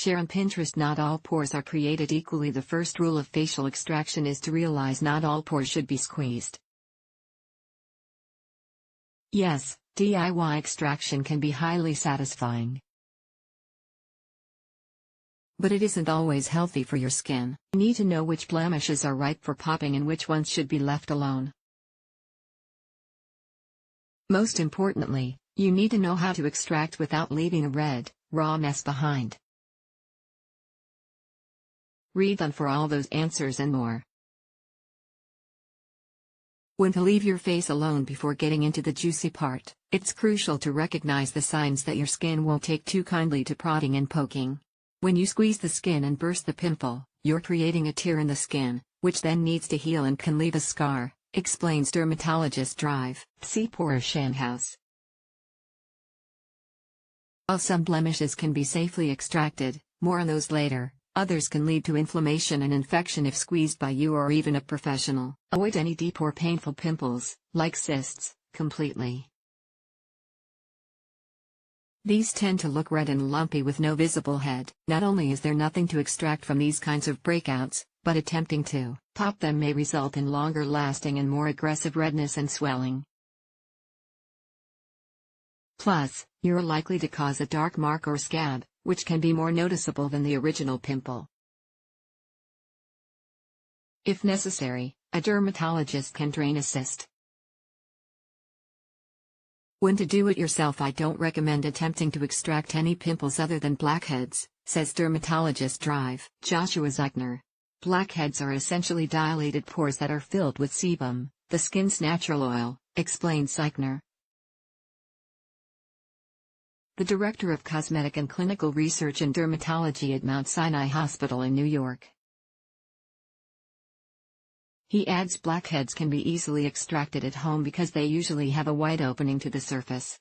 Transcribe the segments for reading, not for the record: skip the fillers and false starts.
Share on Pinterest. Not all pores are created equally. The first rule of facial extraction is to realize not all pores should be squeezed. Yes, DIY extraction can be highly satisfying, but it isn't always healthy for your skin. You need to know which blemishes are ripe for popping and which ones should be left alone. Most importantly, you need to know how to extract without leaving a red, raw mess behind. Read on for all those answers and more. When to leave your face alone before getting into the juicy part, it's crucial to recognize the signs that your skin won't take too kindly to prodding and poking. When you squeeze the skin and burst the pimple, you're creating a tear in the skin, which then needs to heal and can leave a scar, explains dermatologist Drive. See Pore House. While some blemishes can be safely extracted, more on those later, others can lead to inflammation and infection if squeezed by you or even a professional. Avoid any deep or painful pimples, like cysts, completely. These tend to look red and lumpy with no visible head. Not only is there nothing to extract from these kinds of breakouts, but attempting to pop them may result in longer lasting and more aggressive redness and swelling. Plus, you're likely to cause a dark mark or scab, which can be more noticeable than the original pimple. If necessary, a dermatologist can drain a cyst. When to do it yourself, I don't recommend attempting to extract any pimples other than blackheads, says dermatologist Drive. Joshua Zeichner. Blackheads are essentially dilated pores that are filled with sebum, the skin's natural oil, explains Zeichner. The director of cosmetic and clinical research in dermatology at Mount Sinai Hospital in New York. He adds blackheads can be easily extracted at home because they usually have a wide opening to the surface.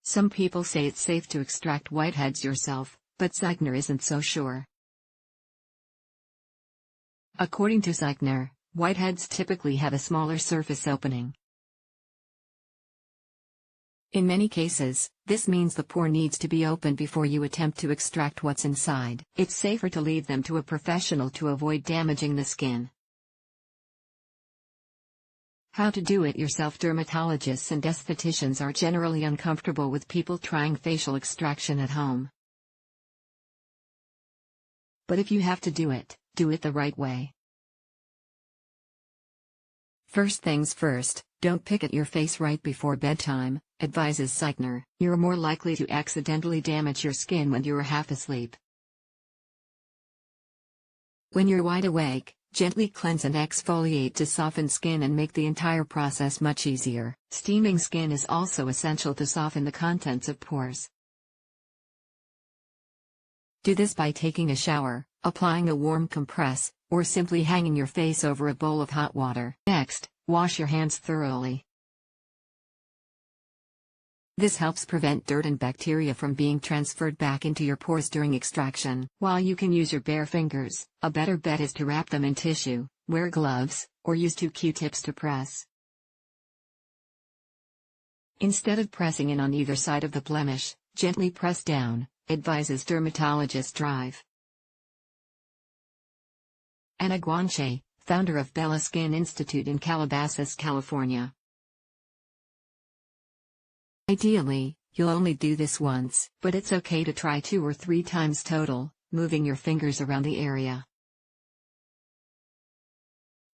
Some people say it's safe to extract whiteheads yourself, but Zeichner isn't so sure. According to Zeichner, whiteheads typically have a smaller surface opening. In many cases, this means the pore needs to be opened before you attempt to extract what's inside. It's safer to leave them to a professional to avoid damaging the skin. How to do it yourself. Dermatologists and estheticians are generally uncomfortable with people trying facial extraction at home. But if you have to do it the right way. First things first, don't pick at your face right before bedtime, advises Zeichner. You're more likely to accidentally damage your skin when you're half asleep. When you're wide awake, gently cleanse and exfoliate to soften skin and make the entire process much easier. Steaming skin is also essential to soften the contents of pores. Do this by taking a shower, applying a warm compress, or simply hanging your face over a bowl of hot water. Next, wash your hands thoroughly. This helps prevent dirt and bacteria from being transferred back into your pores during extraction. While you can use your bare fingers, a better bet is to wrap them in tissue, wear gloves, or use 2 Q-tips to press. Instead of pressing in on either side of the blemish, gently press down, advises dermatologist Drive. Anna Guanche, founder of Bella Skin Institute in Calabasas, California. Ideally, you'll only do this once, but it's okay to try 2 or 3 times total, moving your fingers around the area.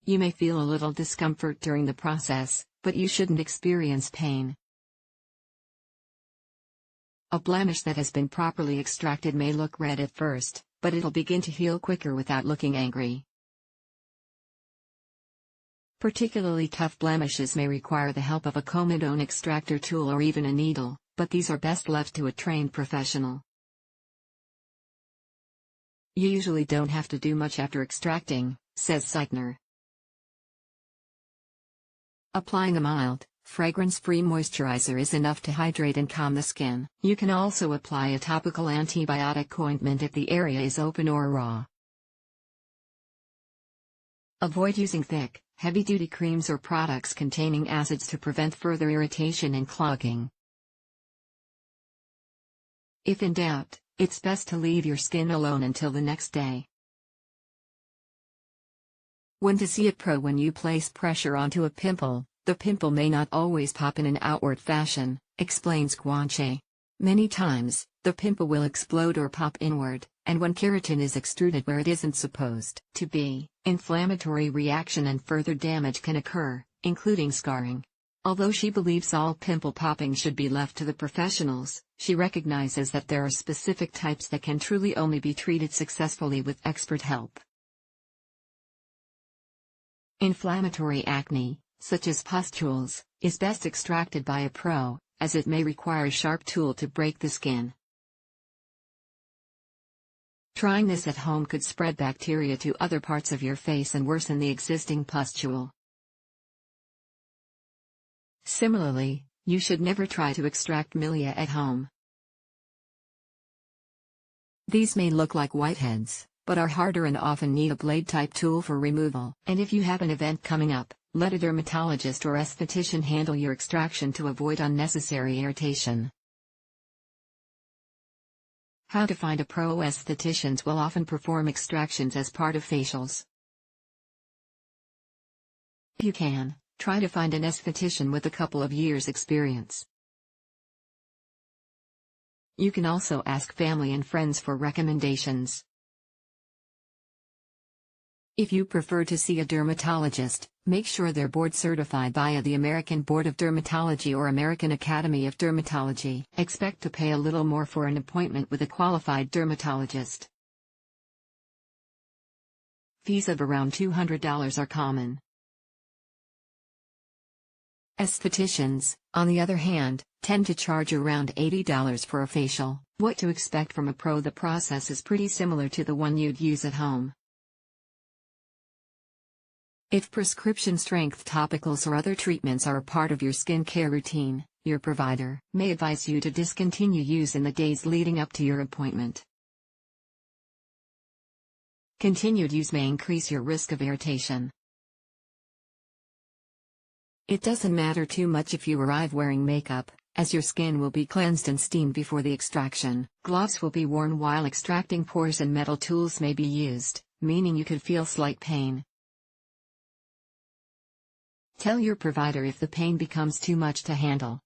You may feel a little discomfort during the process, but you shouldn't experience pain. A blemish that has been properly extracted may look red at first, but it'll begin to heal quicker without looking angry. Particularly tough blemishes may require the help of a comedone extractor tool or even a needle, but these are best left to a trained professional. You usually don't have to do much after extracting, says Zeichner. Applying a mild, fragrance-free moisturizer is enough to hydrate and calm the skin. You can also apply a topical antibiotic ointment if the area is open or raw. Avoid using thick, heavy-duty creams or products containing acids to prevent further irritation and clogging. If in doubt, it's best to leave your skin alone until the next day. When to see a pro: when you place pressure onto a pimple, the pimple may not always pop in an outward fashion, explains Guanche. Many times, the pimple will explode or pop inward, and when keratin is extruded where it isn't supposed to be, inflammatory reaction and further damage can occur, including scarring. Although she believes all pimple popping should be left to the professionals, she recognizes that there are specific types that can truly only be treated successfully with expert help. Inflammatory acne, such as pustules, is best extracted by a pro, as it may require a sharp tool to break the skin. Trying this at home could spread bacteria to other parts of your face and worsen the existing pustule. Similarly, you should never try to extract milia at home. These may look like whiteheads, but are harder and often need a blade-type tool for removal. And if you have an event coming up, let a dermatologist or esthetician handle your extraction to avoid unnecessary irritation. How to find a pro: estheticians will often perform extractions as part of facials. If you can, try to find an esthetician with a couple of years' experience. You can also ask family and friends for recommendations. If you prefer to see a dermatologist, make sure they're board certified via the American Board of Dermatology or American Academy of Dermatology. Expect to pay a little more for an appointment with a qualified dermatologist. Fees of around $200 are common. Estheticians, on the other hand, tend to charge around $80 for a facial. What to expect from a pro: the process is pretty similar to the one you'd use at home. If prescription-strength topicals or other treatments are a part of your skincare routine, your provider may advise you to discontinue use in the days leading up to your appointment. Continued use may increase your risk of irritation. It doesn't matter too much if you arrive wearing makeup, as your skin will be cleansed and steamed before the extraction. Gloves will be worn while extracting pores, and metal tools may be used, meaning you could feel slight pain. Tell your provider if the pain becomes too much to handle.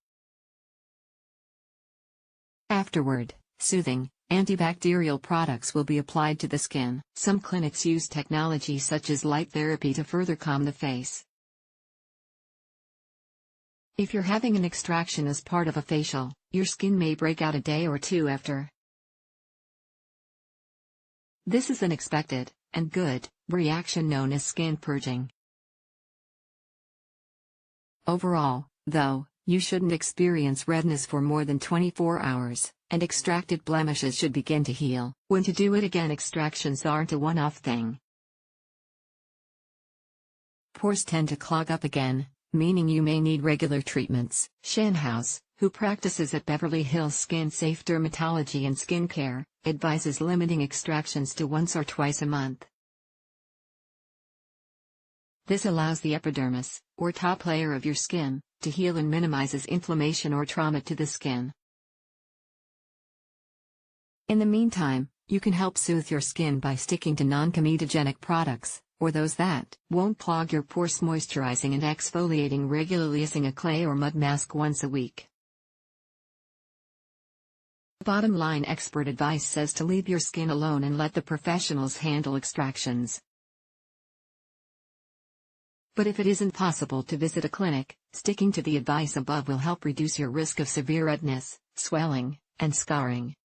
Afterward, soothing, antibacterial products will be applied to the skin. Some clinics use technology such as light therapy to further calm the face. If you're having an extraction as part of a facial, your skin may break out a day or two after. This is an expected, and good, reaction known as skin purging. Overall, though, you shouldn't experience redness for more than 24 hours, and extracted blemishes should begin to heal. When to do it again: extractions aren't a one-off thing. Pores tend to clog up again, meaning you may need regular treatments. Shanhouse, who practices at Beverly Hills Skin Safe Dermatology and Skincare, advises limiting extractions to once or twice a month. This allows the epidermis, or top layer of your skin, to heal and minimizes inflammation or trauma to the skin. In the meantime, you can help soothe your skin by sticking to non-comedogenic products, or those that won't clog your pores, moisturizing and exfoliating regularly, using a clay or mud mask once a week. Bottom line: expert advice says to leave your skin alone and let the professionals handle extractions. But if it isn't possible to visit a clinic, sticking to the advice above will help reduce your risk of severe redness, swelling, and scarring.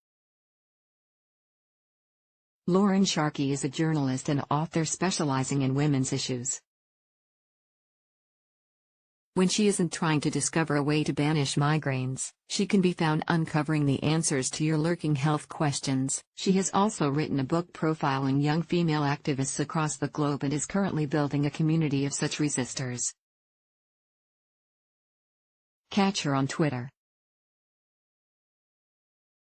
Lauren Sharkey is a journalist and author specializing in women's issues. When she isn't trying to discover a way to banish migraines, she can be found uncovering the answers to your lurking health questions. She has also written a book profiling young female activists across the globe and is currently building a community of such resistors. Catch her on Twitter